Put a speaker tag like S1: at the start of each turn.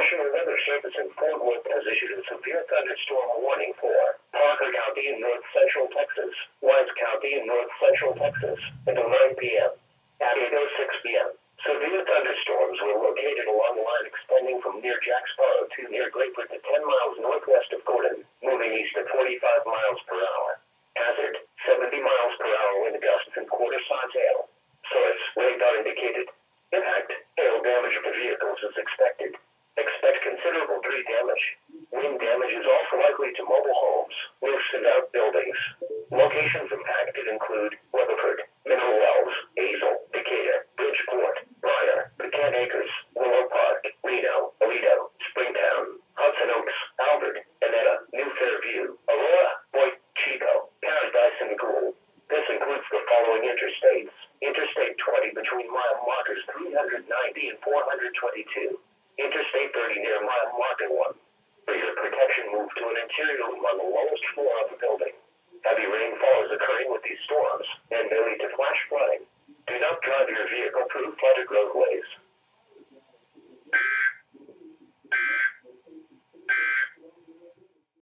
S1: National Weather Service in Fort Worth has issued a severe thunderstorm warning for Parker County in north central Texas, Wise County in north central Texas, until 9 p.m. At 8:06 p.m., severe thunderstorms were located along the line extending from near Jacksboro to near Grapefruit to 10 miles northwest of Gordon, moving east at 45 miles per hour. Hazard, 70 miles per hour wind gusts and quarter-size hail. Source, radar indicated. Impact, hail damage to vehicles is expected. Expect considerable tree damage. Wind damage is also likely to mobile homes, roofs, and outbuildings. Locations impacted include Weatherford, Mineral Wells, Hazel, Decatur, Bridgeport, Briar, Pecan Acres, Willow Park, Reno, Aledo, Springtown, Hudson Oaks, Albert, Annetta, New Fairview, Aurora, Boyd, Chico, Paradise, and Gould. This includes the following interstates. Interstate 20 between mile markers 390 and 422. Interstate 30 near mile marker 1. For your protection, move to an interior room on the lowest floor of the building. Heavy rainfall is occurring with these storms and may lead to flash flooding. Do not drive your vehicle through flooded roadways.